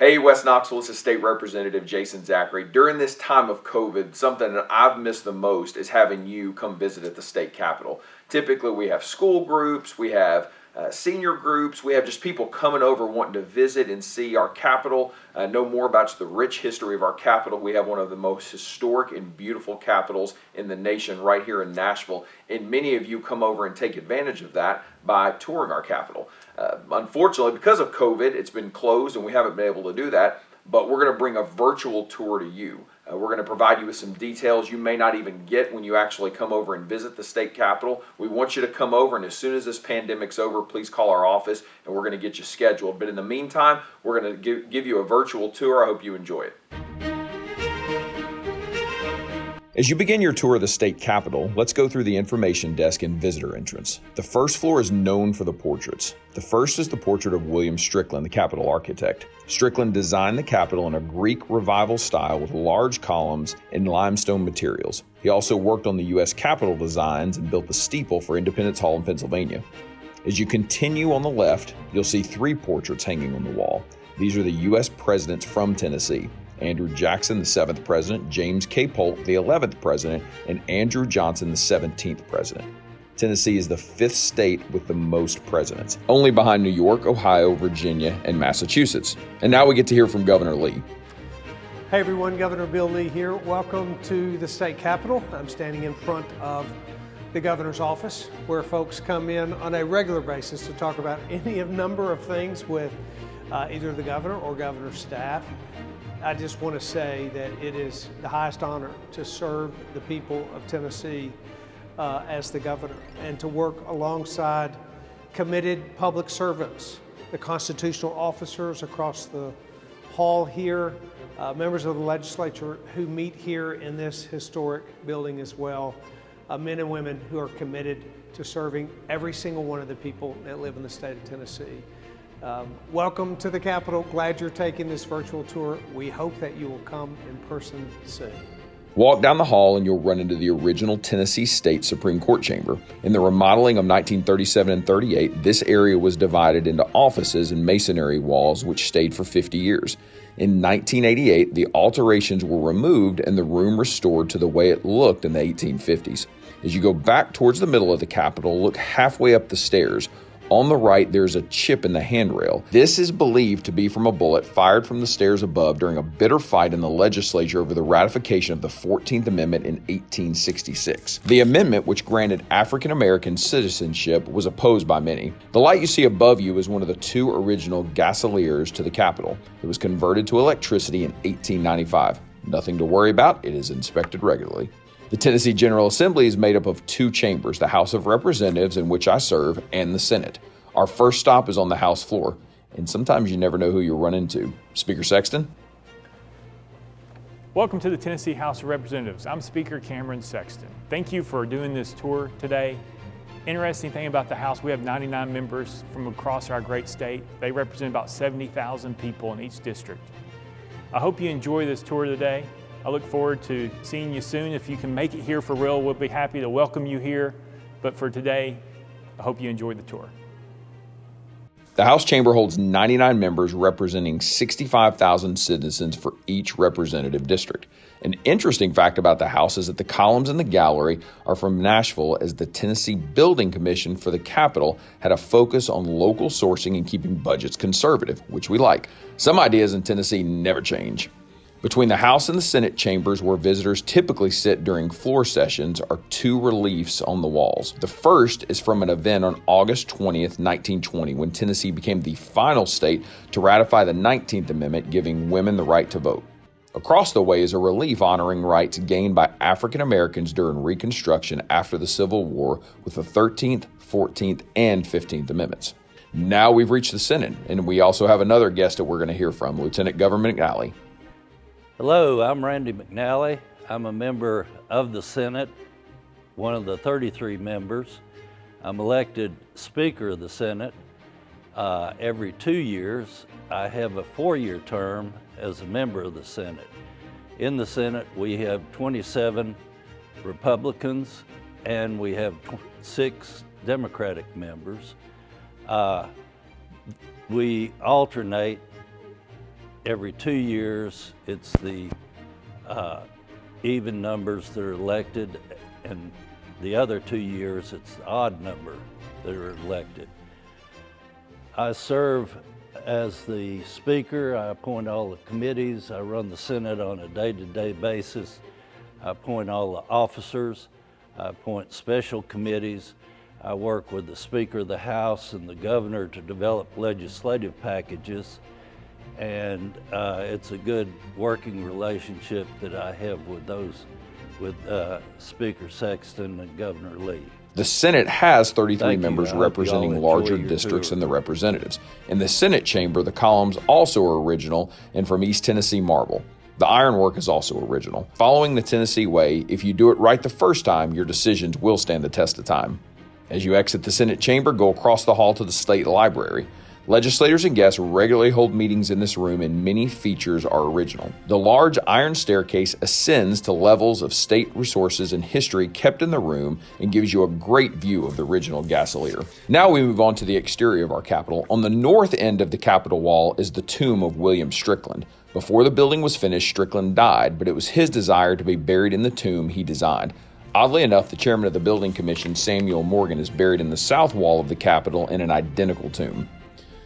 Hey, West Knoxville, this is State Representative Jason Zachary. During this time of COVID, something that I've missed the most is having you come visit at the state capitol. Typically, we have school groups, we have senior groups, we have just people coming over wanting to visit and see our capitol, know more about the rich history of our capitol. We have one of the most historic and beautiful capitols in the nation right here in Nashville, and many of you come over and take advantage of that by touring our capitol. Unfortunately, because of COVID, it's been closed and we haven't been able to do that, but we're going to bring a virtual tour to you. We're going to provide you with some details you may not even get when you actually come over and visit the state capitol. We want you to come over, and as soon as this pandemic's over, please call our office and we're going to get you scheduled. But in the meantime, we're going to give you a virtual tour. I hope you enjoy it. As you begin your tour of the state capitol, let's go through the information desk and visitor entrance. The first floor is known for the portraits. The first is the portrait of William Strickland, the Capitol architect. Strickland designed the Capitol in a Greek Revival style with large columns and limestone materials. He also worked on the U.S. Capitol designs and built the steeple for Independence Hall in Pennsylvania. As you continue on the left, you'll see three portraits hanging on the wall. These are the U.S. presidents from Tennessee: Andrew Jackson, the 7th president, James K. Polk, the 11th president, and Andrew Johnson, the 17th president. Tennessee is the 5th state with the most presidents, only behind New York, Ohio, Virginia, and Massachusetts. And now we get to hear from Governor Lee. Hey everyone, Governor Bill Lee here. Welcome to the state capitol. I'm standing in front of the governor's office, where folks come in on a regular basis to talk about any of number of things with either the governor or governor's staff. I just want to say that it is the highest honor to serve the people of Tennessee as the governor, and to work alongside committed public servants, the constitutional officers across the hall here, members of the legislature who meet here in this historic building as well, men and women who are committed to serving every single one of the people that live in the state of Tennessee. Welcome to the Capitol. Glad you're taking this virtual tour. We hope that you will come in person soon. Walk down the hall and you'll run into the original Tennessee State Supreme Court chamber. In the remodeling of 1937 and 38, this area was divided into offices and masonry walls, which stayed for 50 years. In 1988, the alterations were removed and the room restored to the way it looked in the 1850s. As you go back towards the middle of the Capitol, look halfway up the stairs. On the right, there's a chip in the handrail. This is believed to be from a bullet fired from the stairs above during a bitter fight in the legislature over the ratification of the 14th Amendment in 1866. The amendment, which granted African American citizenship, was opposed by many. The light you see above you is one of the two original gasoliers to the Capitol. It was converted to electricity in 1895. Nothing to worry about, it is inspected regularly. The Tennessee General Assembly is made up of two chambers, the House of Representatives, in which I serve, and the Senate. Our first stop is on the House floor, and sometimes you never know who you'll run into. Speaker Sexton? Welcome to the Tennessee House of Representatives. I'm Speaker Cameron Sexton. Thank you for doing this tour today. Interesting thing about the House, we have 99 members from across our great state. They represent about 70,000 people in each district. I hope you enjoy this tour today. I look forward to seeing you soon. If you can make it here for real, we'll be happy to welcome you here. But for today, I hope you enjoyed the tour. The House chamber holds 99 members representing 65,000 citizens for each representative district. An interesting fact about the House is that the columns in the gallery are from Nashville, as the Tennessee Building Commission for the Capitol had a focus on local sourcing and keeping budgets conservative, which we like. Some ideas in Tennessee never change. Between the House and the Senate chambers, where visitors typically sit during floor sessions, are two reliefs on the walls. The first is from an event on August 20th, 1920, when Tennessee became the final state to ratify the 19th Amendment, giving women the right to vote. Across the way is a relief honoring rights gained by African Americans during Reconstruction after the Civil War with the 13th, 14th, and 15th Amendments. Now we've reached the Senate, and we also have another guest that we're going to hear from, Lieutenant Governor McNally. Hello, I'm Randy McNally. I'm a member of the Senate, one of the 33 members. I'm elected Speaker of the Senate every 2 years. I have a 4-year term as a member of the Senate. In the Senate, we have 27 Republicans and we have 6 Democratic members. We alternate every 2 years, it's the even numbers that are elected, and the other 2 years, it's the odd number that are elected. I serve as the speaker. I appoint all the committees. I run the Senate on a day-to-day basis. I appoint all the officers. I appoint special committees. I work with the Speaker of the House and the Governor to develop legislative packages. And it's a good working relationship that I have with Speaker Sexton and Governor Lee. The Senate has 33 Thank you. members I hope representing y'all larger enjoy your districts tour. than the representatives. In the Senate chamber, the columns also are original and from East Tennessee marble. The ironwork is also original. Following the Tennessee way, if you do it right the first time, your decisions will stand the test of time. As you exit the Senate chamber, go across the hall to the State Library. Legislators and guests regularly hold meetings in this room, and many features are original. The large iron staircase ascends to levels of state resources and history kept in the room and gives you a great view of the original gasolier. Now we move on to the exterior of our Capitol. On the north end of the Capitol wall is the tomb of William Strickland. Before the building was finished, Strickland died, but it was his desire to be buried in the tomb he designed. Oddly enough, the chairman of the Building Commission, Samuel Morgan, is buried in the south wall of the Capitol in an identical tomb.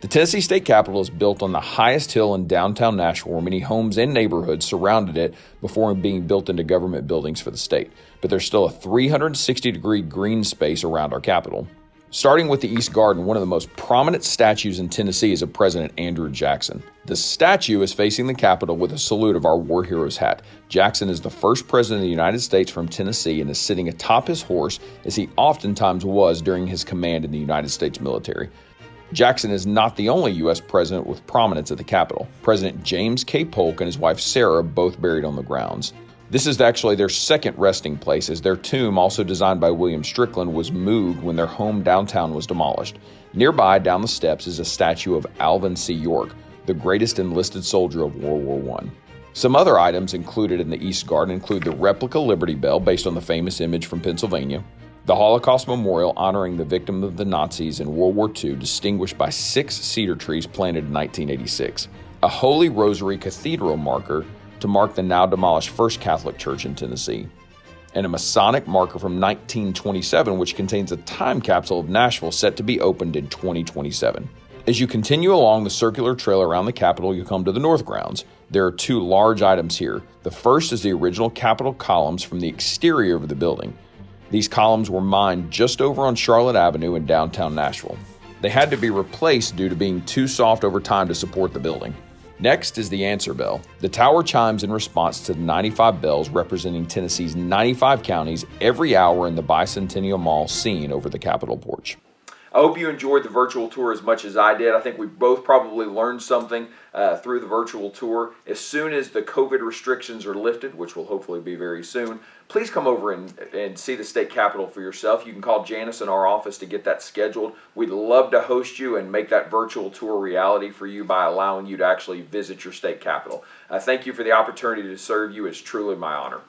The Tennessee State Capitol is built on the highest hill in downtown Nashville, where many homes and neighborhoods surrounded it before being built into government buildings for the state. But there's still a 360-degree green space around our Capitol. Starting with the East Garden, one of the most prominent statues in Tennessee is of President Andrew Jackson. The statue is facing the Capitol with a salute of our war hero's hat. Jackson is the first president of the United States from Tennessee and is sitting atop his horse, as he oftentimes was during his command in the United States military. Jackson is not the only U.S. president with prominence at the Capitol. President James K. Polk and his wife Sarah both buried on the grounds. This is actually their second resting place, as their tomb, also designed by William Strickland, was moved when their home downtown was demolished. Nearby, down the steps, is a statue of Alvin C. York, the greatest enlisted soldier of World War I. Some other items included in the East Garden include the replica Liberty Bell, based on the famous image from Pennsylvania, the Holocaust Memorial honoring the victim of the Nazis in World War II, distinguished by 6 cedar trees planted in 1986, a Holy Rosary Cathedral marker to mark the now demolished First Catholic Church in Tennessee, and a Masonic marker from 1927, which contains a time capsule of Nashville set to be opened in 2027. As you continue along the circular trail around the Capitol, you come to the North Grounds. There are 2 large items here. The first is the original Capitol columns from the exterior of the building. These columns were mined just over on Charlotte Avenue in downtown Nashville. They had to be replaced due to being too soft over time to support the building. Next is the answer bell. The tower chimes in response to the 95 bells representing Tennessee's 95 counties every hour in the Bicentennial Mall seen over the Capitol porch. I hope you enjoyed the virtual tour as much as I did. I think we both probably learned something through the virtual tour. As soon as the COVID restrictions are lifted, which will hopefully be very soon, please come over and see the state capitol for yourself. You can call Janice in our office to get that scheduled. We'd love to host you and make that virtual tour reality for you by allowing you to actually visit your state capitol. Thank you for the opportunity to serve you. It's truly my honor.